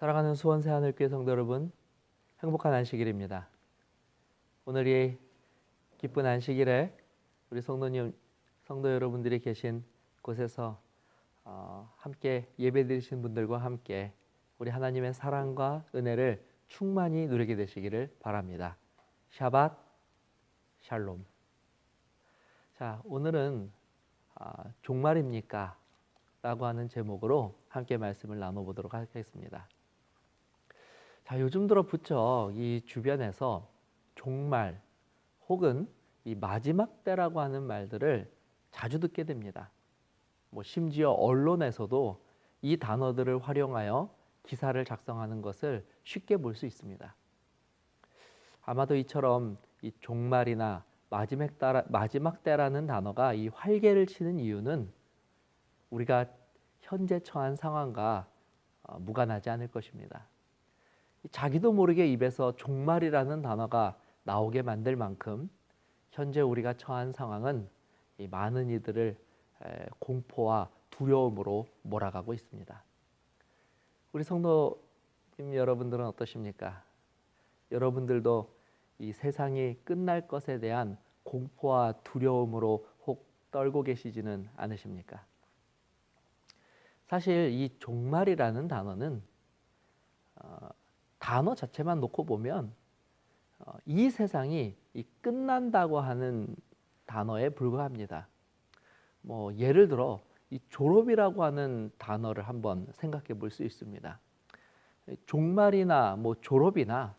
사랑하는 수원새 하늘교회 성도 여러분, 행복한 안식일입니다. 오늘 이 기쁜 안식일에 우리 성도 여러분들이 계신 곳에서 함께 예배드리신 분들과 함께 우리 하나님의 사랑과 은혜를 충만히 누리게 되시기를 바랍니다. 샤밧 샬롬. 자, 오늘은 종말입니까? 라고 하는 제목으로 함께 말씀을 나눠보도록 하겠습니다. 자, 요즘 들어 부쩍 이 주변에서 종말 혹은 이 마지막 때라고 하는 말들을 자주 듣게 됩니다. 심지어 언론에서도 이 단어들을 활용하여 기사를 작성하는 것을 쉽게 볼 수 있습니다. 아마도 이처럼 이 종말이나 마지막 때라는 단어가 이 활개를 치는 이유는 우리가 현재 처한 상황과 무관하지 않을 것입니다. 자기도 모르게 입에서 종말이라는 단어가 나오게 만들 만큼 현재 우리가 처한 상황은 이 많은 이들을 공포와 두려움으로 몰아가고 있습니다. 우리 성도님 여러분들은 어떠십니까? 여러분들도 이 세상이 끝날 것에 대한 공포와 두려움으로 혹 떨고 계시지는 않으십니까? 사실 이 종말이라는 단어는 단어 자체만 놓고 보면 이 세상이 끝난다고 하는 단어에 불과합니다. 예를 들어 이 졸업이라고 하는 단어를 한번 생각해 볼 수 있습니다. 종말이나 졸업이나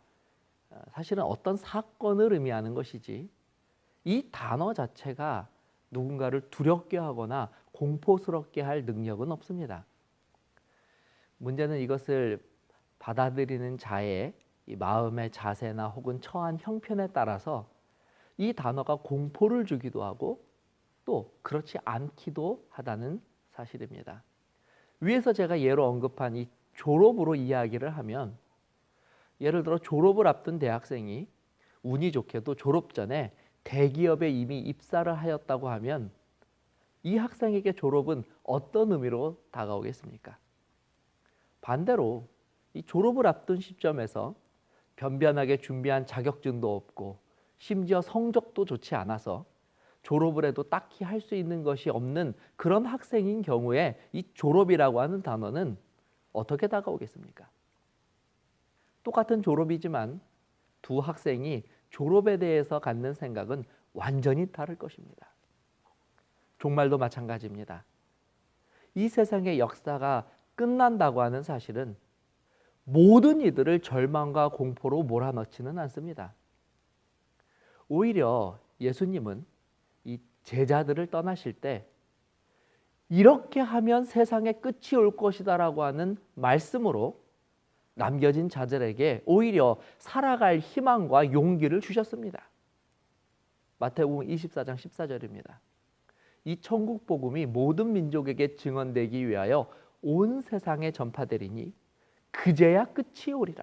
사실은 어떤 사건을 의미하는 것이지 이 단어 자체가 누군가를 두렵게 하거나 공포스럽게 할 능력은 없습니다. 문제는 이것을 받아들이는 자의 이 마음의 자세나 혹은 처한 형편에 따라서 이 단어가 공포를 주기도 하고 또 그렇지 않기도 하다는 사실입니다. 위에서 제가 예로 언급한 이 졸업으로 이야기를 하면, 예를 들어 졸업을 앞둔 대학생이 운이 좋게도 졸업 전에 대기업에 이미 입사를 하였다고 하면 이 학생에게 졸업은 어떤 의미로 다가오겠습니까? 반대로 이 졸업을 앞둔 시점에서 변변하게 준비한 자격증도 없고 심지어 성적도 좋지 않아서 졸업을 해도 딱히 할 수 있는 것이 없는 그런 학생인 경우에 이 졸업이라고 하는 단어는 어떻게 다가오겠습니까? 똑같은 졸업이지만 두 학생이 졸업에 대해서 갖는 생각은 완전히 다를 것입니다. 종말도 마찬가지입니다. 이 세상의 역사가 끝난다고 하는 사실은 모든 이들을 절망과 공포로 몰아넣지는 않습니다. 오히려 예수님은 이 제자들을 떠나실 때 이렇게 하면 세상의 끝이 올 것이다라고 하는 말씀으로 남겨진 자들에게 오히려 살아갈 희망과 용기를 주셨습니다. 마태복음 24장 14절입니다. 이 천국 복음이 모든 민족에게 증언되기 위하여 온 세상에 전파되리니 그제야 끝이 오리라.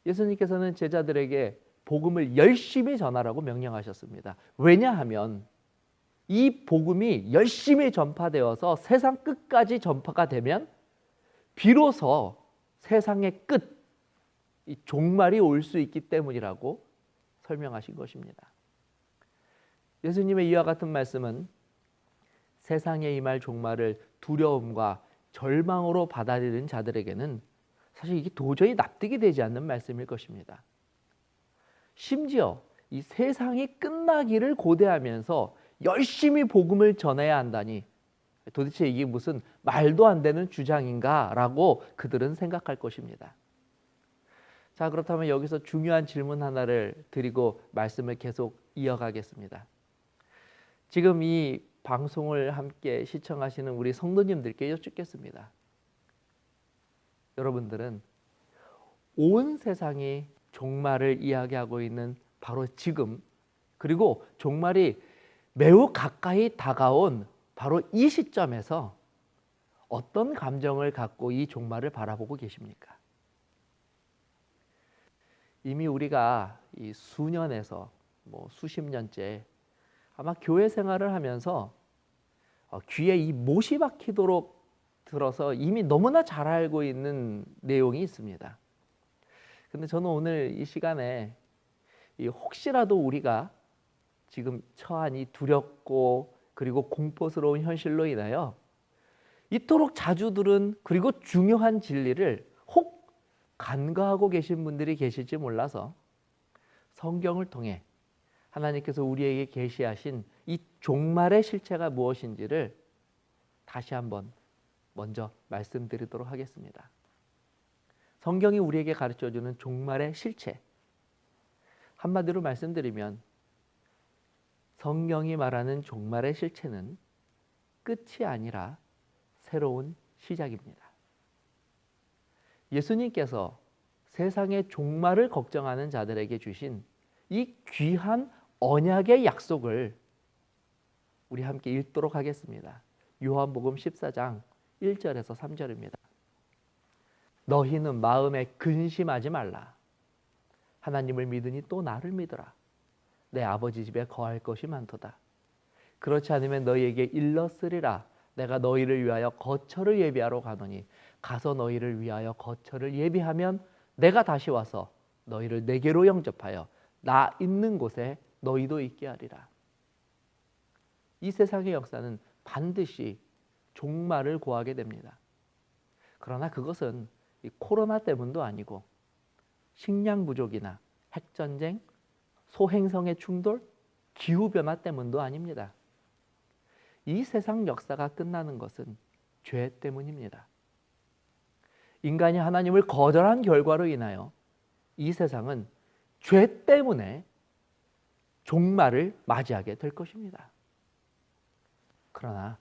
예수님께서는 제자들에게 복음을 열심히 전하라고 명령하셨습니다. 왜냐하면 이 복음이 열심히 전파되어서 세상 끝까지 전파가 되면 비로소 세상의 끝, 이 종말이 올 수 있기 때문이라고 설명하신 것입니다. 예수님의 이와 같은 말씀은 세상에 임할 종말을 두려움과 절망으로 받아들이는 자들에게는 사실 이게 도저히 납득이 되지 않는 말씀일 것입니다. 심지어 이 세상이 끝나기를 고대하면서 열심히 복음을 전해야 한다니 도대체 이게 무슨 말도 안 되는 주장인가 라고 그들은 생각할 것입니다. 자, 그렇다면 여기서 중요한 질문 하나를 드리고 말씀을 계속 이어가겠습니다. 지금 이 방송을 함께 시청하시는 우리 성도님들께 여쭙겠습니다. 여러분들은 온 세상이 종말을 이야기하고 있는 바로 지금, 그리고 종말이 매우 가까이 다가온 바로 이 시점에서 어떤 감정을 갖고 이 종말을 바라보고 계십니까? 이미 우리가 이 수년에서 수십 년째 아마 교회 생활을 하면서 귀에 이 못이 박히도록 들어서 이미 너무나 잘 알고 있는 내용이 있습니다. 근데 저는 오늘 이 시간에 혹시라도 우리가 지금 처한 이 두렵고 그리고 공포스러운 현실로 인하여 이토록 자주 들은 그리고 중요한 진리를 혹 간과하고 계신 분들이 계실지 몰라서 성경을 통해 하나님께서 우리에게 계시하신 이 종말의 실체가 무엇인지를 다시 한번 먼저 말씀드리도록 하겠습니다. 성경이 우리에게 가르쳐주는 종말의 실체, 한마디로 말씀드리면 성경이 말하는 종말의 실체는 끝이 아니라 새로운 시작입니다. 예수님께서 세상의 종말을 걱정하는 자들에게 주신 이 귀한 언약의 약속을 우리 함께 읽도록 하겠습니다. 요한복음 14장 1절에서 3절입니다. 너희는 마음에 근심하지 말라. 하나님을 믿으니 또 나를 믿으라. 내 아버지 집에 거할 것이 많도다. 그렇지 않으면 너희에게 일렀으리라. 내가 너희를 위하여 거처를 예비하러 가노니 가서 너희를 위하여 거처를 예비하면 내가 다시 와서 너희를 내게로 영접하여 나 있는 곳에 너희도 있게 하리라. 이 세상의 역사는 반드시 종말을 고하게 됩니다. 그러나 그것은 이 코로나 때문도 아니고 식량 부족이나 핵전쟁, 소행성의 충돌, 기후변화 때문도 아닙니다. 이 세상 역사가 끝나는 것은 죄 때문입니다. 인간이 하나님을 거절한 결과로 인하여 이 세상은 죄 때문에 종말을 맞이하게 될 것입니다. 그러나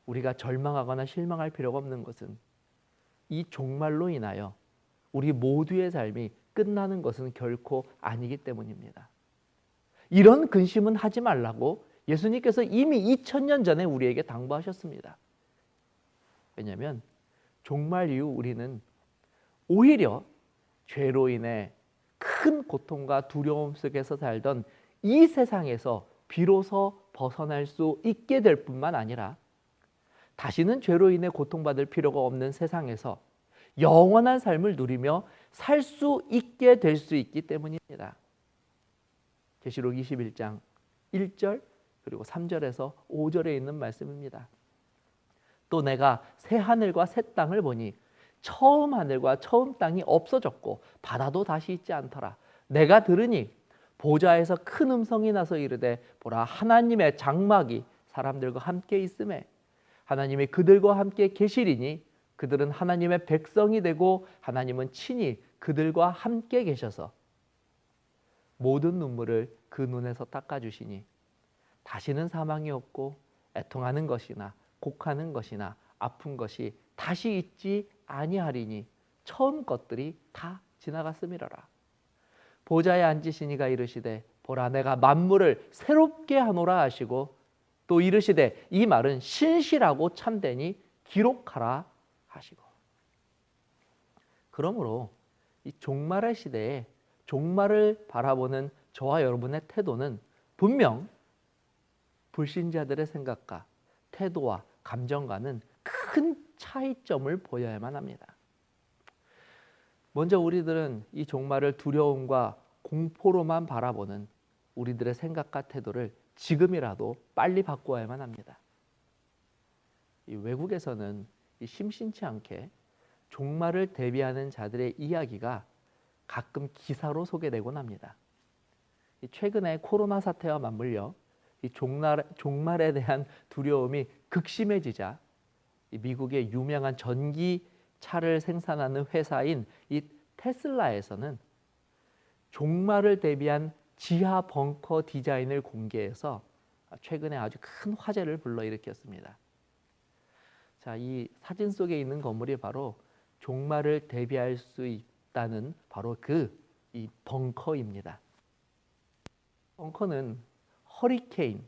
우리가 절망하거나 실망할 필요가 없는 것은 이 종말로 인하여 우리 모두의 삶이 끝나는 것은 결코 아니기 때문입니다. 이런 근심은 하지 말라고 예수님께서 이미 2000년 전에 우리에게 당부하셨습니다. 왜냐하면 종말 이후 우리는 오히려 죄로 인해 큰 고통과 두려움 속에서 살던 이 세상에서 비로소 벗어날 수 있게 될 뿐만 아니라 다시는 죄로 인해 고통받을 필요가 없는 세상에서 영원한 삶을 누리며 살 수 있게 될 수 있기 때문입니다. 계시록 21장 1절 그리고 3절에서 5절에 있는 말씀입니다. 또 내가 새 하늘과 새 땅을 보니 처음 하늘과 처음 땅이 없어졌고 바다도 다시 있지 않더라. 내가 들으니 보좌에서 큰 음성이 나서 이르되 보라 하나님의 장막이 사람들과 함께 있음에 하나님이 그들과 함께 계시리니 그들은 하나님의 백성이 되고 하나님은 친히 그들과 함께 계셔서 모든 눈물을 그 눈에서 닦아주시니 다시는 사망이 없고 애통하는 것이나 곡하는 것이나 아픈 것이 다시 있지 아니하리니 처음 것들이 다 지나갔음이로라. 보좌에 앉으신 이가 이르시되 보라 내가 만물을 새롭게 하노라 하시고 또 이르시되 이 말은 신실하고 참되니 기록하라 하시고. 그러므로 이 종말의 시대에 종말을 바라보는 저와 여러분의 태도는 분명 불신자들의 생각과 태도와 감정과는 큰 차이점을 보여야만 합니다. 먼저 우리들은 이 종말을 두려움과 공포로만 바라보는 우리들의 생각과 태도를 지금이라도 빨리 바꾸어야만 합니다. 이 외국에서는 이 심심치 않게 종말을 대비하는 자들의 이야기가 가끔 기사로 소개되곤 합니다. 최근에 코로나 사태와 맞물려 이 종말에 대한 두려움이 극심해지자 미국의 유명한 전기차를 생산하는 회사인 이 테슬라에서는 종말을 대비한 지하 벙커 디자인을 공개해서 최근에 아주 큰 화제를 불러일으켰습니다. 자, 이 사진 속에 있는 건물이 바로 종말을 대비할 수 있다는 바로 이 벙커입니다. 벙커는 허리케인,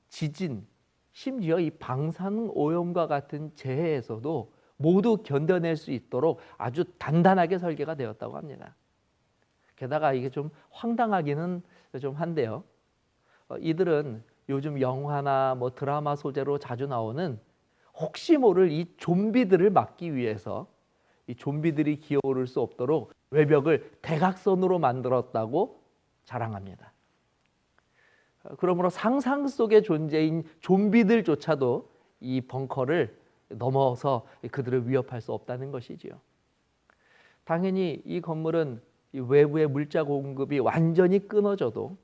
지진, 심지어 이 방사능 오염과 같은 재해에서도 모두 견뎌낼 수 있도록 아주 단단하게 설계가 되었다고 합니다. 게다가 이게 좀 황당하기는 좀 한데요. 이들은 요즘 영화나 드라마 소재로 자주 나오는 혹시 모를 이 좀비들을 막기 위해서 이 좀비들이 기어오를 수 없도록 외벽을 대각선으로 만들었다고 자랑합니다. 그러므로 상상 속의 존재인 좀비들조차도 이 벙커를 넘어서 그들을 위협할 수 없다는 것이지요. 당연히 이 건물은 이 외부의 물자 공급이 완전히 끊어져도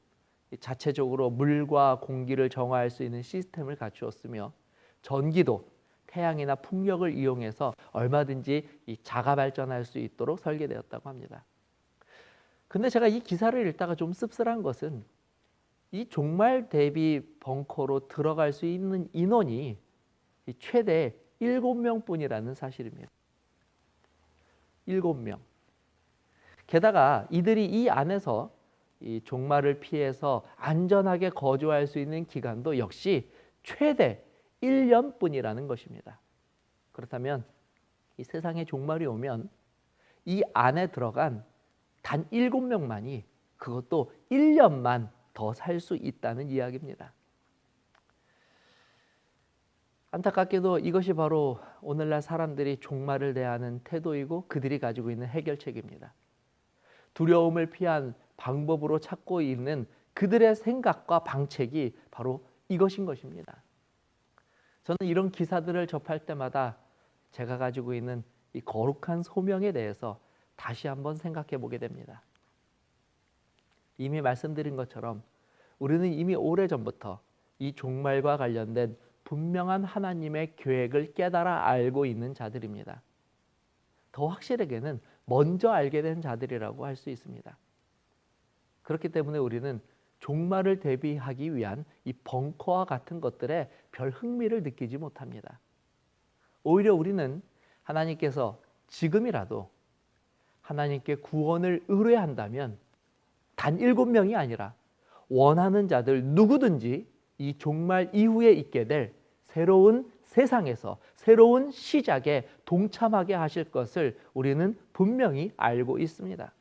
자체적으로 물과 공기를 정화할 수 있는 시스템을 갖추었으며 전기도 태양이나 풍력을 이용해서 얼마든지 이 자가 발전할 수 있도록 설계되었다고 합니다. 근데 제가 이 기사를 읽다가 좀 씁쓸한 것은 이 종말 대비 벙커로 들어갈 수 있는 인원이 최대 7명뿐이라는 사실입니다. 7명. 게다가 이들이 이 안에서 이 종말을 피해서 안전하게 거주할 수 있는 기간도 역시 최대 1년뿐이라는 것입니다. 그렇다면 이 세상에 종말이 오면 이 안에 들어간 단 7명만이 그것도 1년만 더 살 수 있다는 이야기입니다. 안타깝게도 이것이 바로 오늘날 사람들이 종말을 대하는 태도이고 그들이 가지고 있는 해결책입니다. 두려움을 피한 방법으로 찾고 있는 그들의 생각과 방책이 바로 이것인 것입니다. 저는 이런 기사들을 접할 때마다 제가 가지고 있는 이 거룩한 소명에 대해서 다시 한번 생각해 보게 됩니다. 이미 말씀드린 것처럼 우리는 이미 오래전부터 이 종말과 관련된 분명한 하나님의 계획을 깨달아 알고 있는 자들입니다. 더 확실하게는 먼저 알게 된 자들이라고 할 수 있습니다. 그렇기 때문에 우리는 종말을 대비하기 위한 이 벙커와 같은 것들에 별 흥미를 느끼지 못합니다. 오히려 우리는 하나님께서 지금이라도 하나님께 구원을 의뢰한다면 단 7명이 아니라 원하는 자들 누구든지 이 종말 이후에 있게 될 새로운 세상에서 새로운 시작에 동참하게 하실 것을 우리는 분명히 알고 있습니다.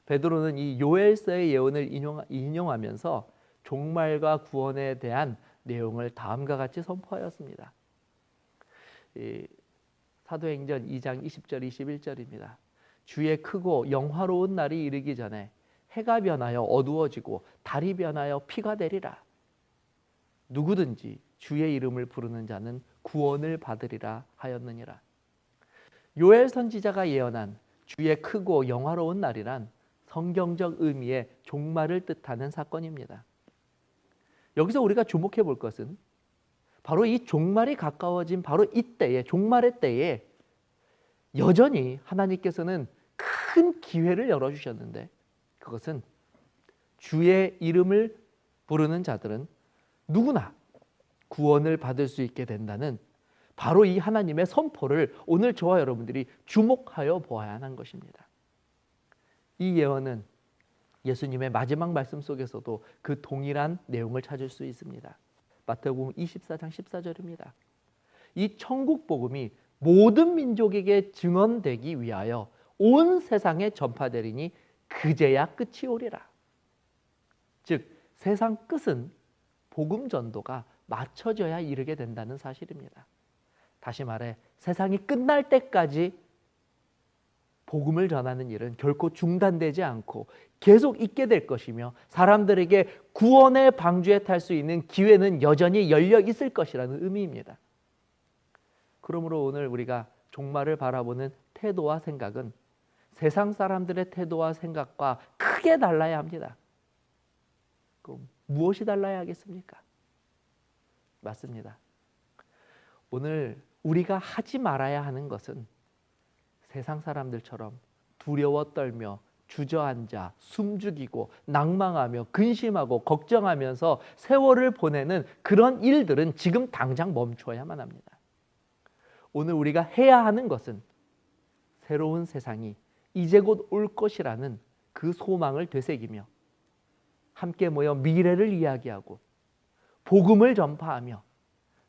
베드로는 이 요엘서의 예언을 인용하면서 종말과 구원에 대한 내용을 다음과 같이 선포하였습니다. 사도행전 2장 20절 21절입니다. 주의 크고 영화로운 날이 이르기 전에 해가 변하여 어두워지고 달이 변하여 피가 되리라. 누구든지 주의 이름을 부르는 자는 구원을 받으리라 하였느니라. 요엘 선지자가 예언한 주의 크고 영화로운 날이란 성경적 의미의 종말을 뜻하는 사건입니다. 여기서 우리가 주목해 볼 것은 바로 이 종말이 가까워진 바로 이때에, 종말의 때에 여전히 하나님께서는 큰 기회를 열어주셨는데 그것은 주의 이름을 부르는 자들은 누구나 구원을 받을 수 있게 된다는 바로 이 하나님의 선포를 오늘 저와 여러분들이 주목하여 보아야 하는 것입니다. 이 예언은 예수님의 마지막 말씀 속에서도 그 동일한 내용을 찾을 수 있습니다. 마태복음 24장 14절입니다. 이 천국 복음이 모든 민족에게 증언되기 위하여 온 세상에 전파되리니 그제야 끝이 오리라. 즉 세상 끝은 복음 전도가 맞춰져야 이르게 된다는 사실입니다. 다시 말해 세상이 끝날 때까지 복음을 전하는 일은 결코 중단되지 않고 계속 있게 될 것이며 사람들에게 구원의 방주에 탈 수 있는 기회는 여전히 열려 있을 것이라는 의미입니다. 그러므로 오늘 우리가 종말을 바라보는 태도와 생각은 세상 사람들의 태도와 생각과 크게 달라야 합니다. 그럼 무엇이 달라야 하겠습니까? 맞습니다. 오늘 우리가 하지 말아야 하는 것은 세상 사람들처럼 두려워 떨며 주저앉아 숨죽이고 낭망하며 근심하고 걱정하면서 세월을 보내는 그런 일들은 지금 당장 멈춰야만 합니다. 오늘 우리가 해야 하는 것은 새로운 세상이 이제 곧 올 것이라는 그 소망을 되새기며 함께 모여 미래를 이야기하고 복음을 전파하며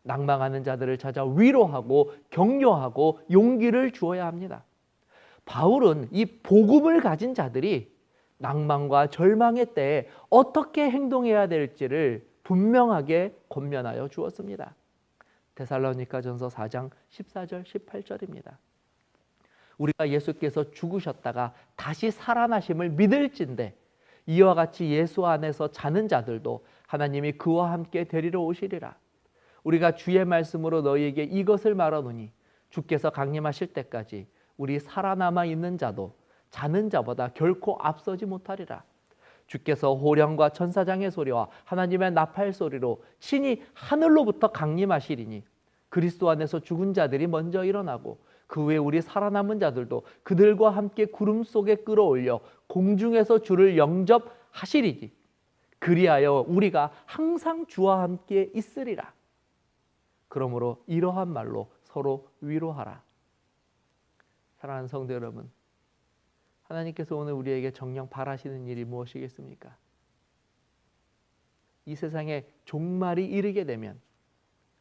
낭망하는 자들을 찾아 위로하고 격려하고 용기를 주어야 합니다. 바울은 이 복음을 가진 자들이 낭만과 절망의 때에 어떻게 행동해야 될지를 분명하게 권면하여 주었습니다. 데살로니가전서 4장 14절 18절입니다. 우리가 예수께서 죽으셨다가 다시 살아나심을 믿을진대 이와 같이 예수 안에서 자는 자들도 하나님이 그와 함께 데리러 오시리라. 우리가 주의 말씀으로 너희에게 이것을 말하노니 주께서 강림하실 때까지 우리 살아남아 있는 자도 자는 자보다 결코 앞서지 못하리라. 주께서 호령과 천사장의 소리와 하나님의 나팔 소리로 친히 하늘로부터 강림하시리니 그리스도 안에서 죽은 자들이 먼저 일어나고 그 후에 우리 살아남은 자들도 그들과 함께 구름 속에 끌어올려 공중에서 주를 영접하시리니 그리하여 우리가 항상 주와 함께 있으리라. 그러므로 이러한 말로 서로 위로하라. 사랑하는 성도 여러분, 하나님께서 오늘 우리에게 정녕 바라시는 일이 무엇이겠습니까? 이 세상에 종말이 이르게 되면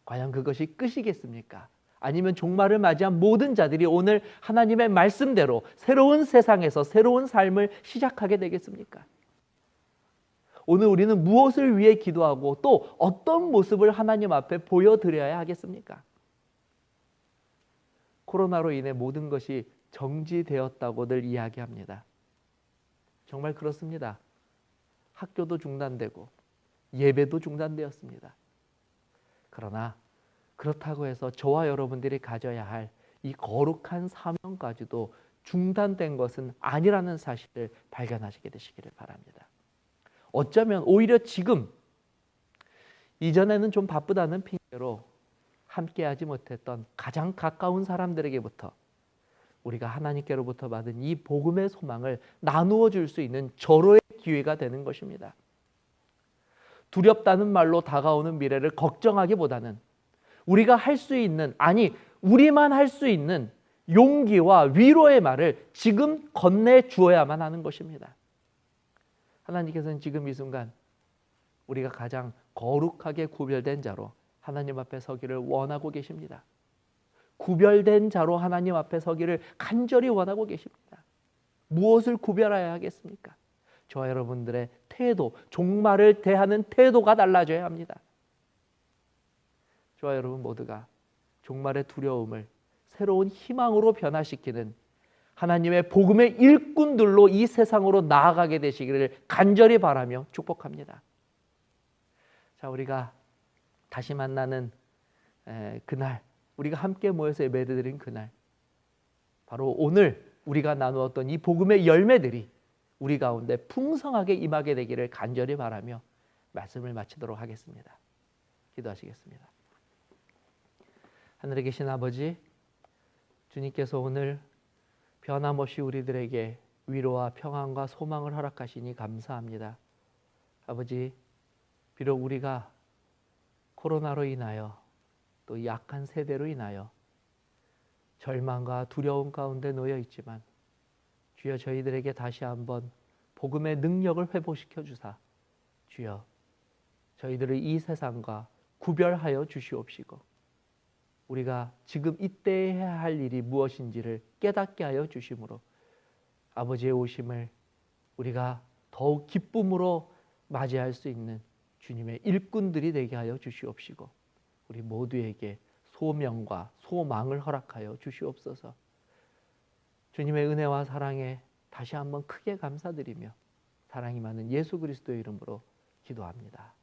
과연 그것이 끝이겠습니까? 아니면 종말을 맞이한 모든 자들이 오늘 하나님의 말씀대로 새로운 세상에서 새로운 삶을 시작하게 되겠습니까? 오늘 우리는 무엇을 위해 기도하고 또 어떤 모습을 하나님 앞에 보여드려야 하겠습니까? 코로나로 인해 모든 것이 정지되었다고들 이야기합니다. 정말 그렇습니다. 학교도 중단되고 예배도 중단되었습니다. 그러나 그렇다고 해서 저와 여러분들이 가져야 할 이 거룩한 사명까지도 중단된 것은 아니라는 사실을 발견하시게 되시기를 바랍니다. 어쩌면 오히려 지금 이전에는 좀 바쁘다는 핑계로 함께하지 못했던 가장 가까운 사람들에게부터 우리가 하나님께로부터 받은 이 복음의 소망을 나누어 줄 수 있는 절호의 기회가 되는 것입니다. 두렵다는 말로 다가오는 미래를 걱정하기보다는 우리가 할 수 있는, 아니 우리만 할 수 있는 용기와 위로의 말을 지금 건네 주어야만 하는 것입니다. 하나님께서는 지금 이 순간 우리가 가장 거룩하게 구별된 자로 하나님 앞에 서기를 원하고 계십니다. 구별된 자로 하나님 앞에 서기를 간절히 원하고 계십니다. 무엇을 구별해야 하겠습니까? 저와 여러분들의 태도, 종말을 대하는 태도가 달라져야 합니다. 저와 여러분 모두가 종말의 두려움을 새로운 희망으로 변화시키는 하나님의 복음의 일꾼들로 이 세상으로 나아가게 되시기를 간절히 바라며 축복합니다. 자, 우리가 다시 만나는 그날, 우리가 함께 모여서 예배드린 그날, 바로 오늘 우리가 나누었던 이 복음의 열매들이 우리 가운데 풍성하게 임하게 되기를 간절히 바라며 말씀을 마치도록 하겠습니다. 기도하시겠습니다. 하늘에 계신 아버지, 주님께서 오늘 변함없이 우리들에게 위로와 평안과 소망을 허락하시니 감사합니다. 아버지, 비록 우리가 코로나로 인하여 또 약한 세대로 인하여 절망과 두려움 가운데 놓여 있지만 주여 저희들에게 다시 한번 복음의 능력을 회복시켜 주사 주여 저희들을 이 세상과 구별하여 주시옵시고 우리가 지금 이때 해야 할 일이 무엇인지를 깨닫게 하여 주심으로 아버지의 오심을 우리가 더욱 기쁨으로 맞이할 수 있는 주님의 일꾼들이 되게 하여 주시옵시고 우리 모두에게 소명과 소망을 허락하여 주시옵소서. 주님의 은혜와 사랑에 다시 한번 크게 감사드리며 사랑이 많은 예수 그리스도의 이름으로 기도합니다.